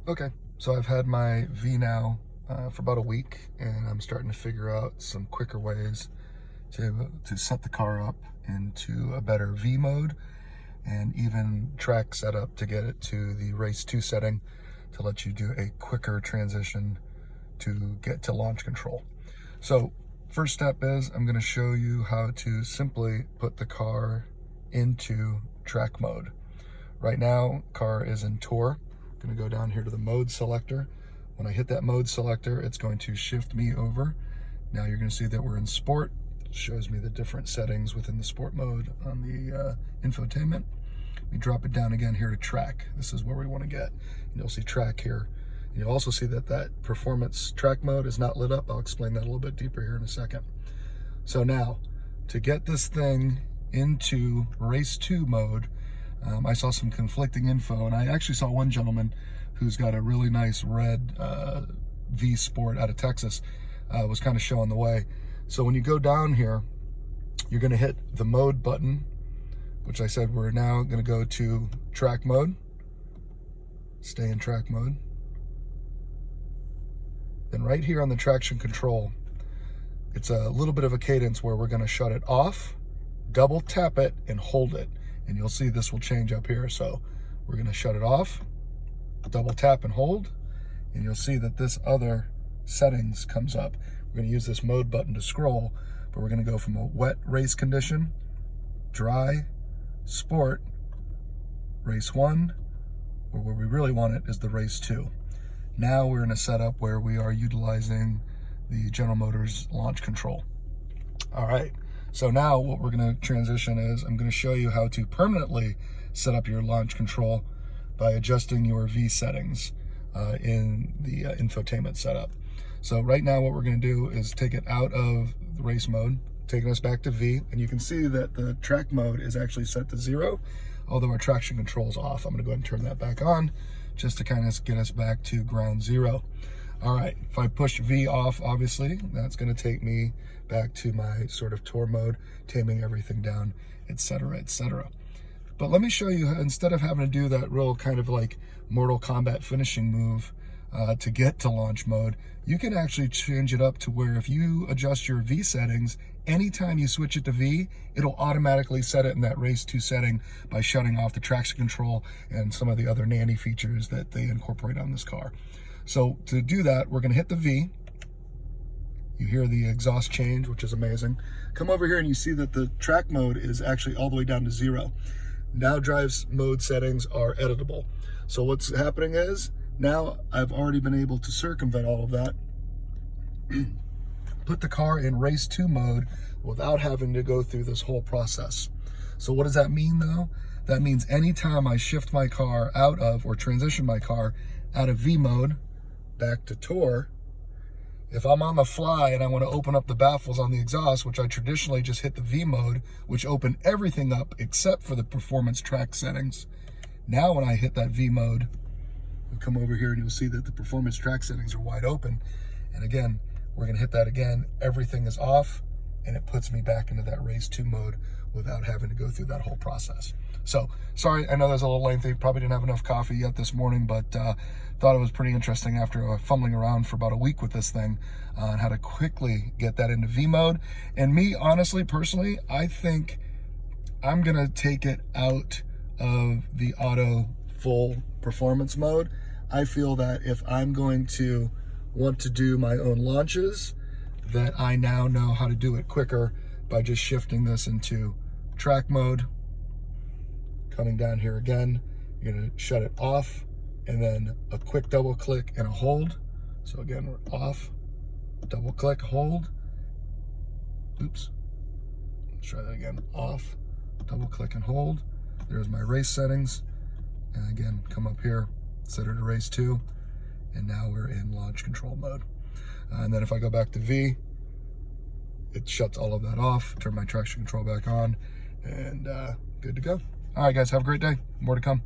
Okay, so I've had my V now for about a week, and I'm starting to figure out some quicker ways to set the car up into a better V mode, and even track setup to get it to the race 2 setting to let you do a quicker transition to get to launch control. So first step is I'm going to show you how to simply put the car into track mode. Right now, car is in Tour. I'm going to go down here to the mode selector. When I hit that mode selector, it's going to shift me over. Now you're going to see that we're in Sport. It shows me the different settings within the Sport mode on the infotainment. We drop it down again here to Track. This is where we want to get. And you'll see Track here. And you'll also see that that performance track mode is not lit up. I'll explain that a little bit deeper here in a second. So now, to get this thing into race 2 mode, I saw some conflicting info, and I actually saw one gentleman who's got a really nice red V Sport out of Texas, was kind of showing the way. So when you go down here, you're going to hit the mode button, which I said we're now going to go to track mode. Stay in track mode. Then right here on the traction control, it's a little bit of a cadence where we're going to shut it off, double tap it, and hold it. And you'll see this will change up here. So we're going to shut it off, double tap and hold, and you'll see that this other settings comes up. We're going to use this mode button to scroll, but we're going to go from a wet race condition, dry, Sport, race 1, or where we really want it is the race 2. Now we're in a setup where we are utilizing the General Motors launch control. All right. So now what we're going to transition is I'm going to show you how to permanently set up your launch control by adjusting your V settings in the infotainment setup. So right now what we're going to do is take it out of the race mode, taking us back to V, and you can see that the track mode is actually set to 0, although our traction control is off. I'm going to go ahead and turn that back on just to kind of get us back to ground zero. All right, if I push V off, obviously, that's going to take me back to my sort of Tour mode, taming everything down, etc., etc. But let me show you, instead of having to do that real kind of like Mortal Kombat finishing move to get to launch mode, you can actually change it up to where if you adjust your V settings, anytime you switch it to V, it'll automatically set it in that race 2 setting by shutting off the traction control and some of the other nanny features that they incorporate on this car. So to do that, we're going to hit the V. You hear the exhaust change, which is amazing. Come over here and you see that the track mode is actually all the way down to 0. Now drive mode settings are editable. So what's happening is now I've already been able to circumvent all of that, put the car in race 2 mode without having to go through this whole process. So what does that mean though? That means anytime I shift my car out of, or transition my car out of V mode back to Tour, if I'm on the fly and I want to open up the baffles on the exhaust, which I traditionally just hit the V mode, which opened everything up except for the performance track settings. Now when I hit that V mode, you'll come over here and you'll see that the performance track settings are wide open. And again, we're going to hit that again. Everything is off, and it puts me back into that race 2 mode without having to go through that whole process. So, sorry, I know that's a little lengthy. Probably didn't have enough coffee yet this morning, but thought it was pretty interesting after fumbling around for about a week with this thing on how to quickly get that into V mode. And me, honestly, personally, I think I'm going to take it out of the auto full performance mode. I feel that if I'm going to want to do my own launches, that I now know how to do it quicker by just shifting this into track mode. Coming down here again, you're going to shut it off, and then a quick double click and a hold. So again, we're off, double click, hold. Oops. Let's try that again. Off, double click and hold. There's my race settings. And again, come up here, set it to race 2. And now we're in launch control mode. And then if I go back to V, it shuts all of that off, turn my traction control back on, and good to go. All right, guys, have a great day. More to come.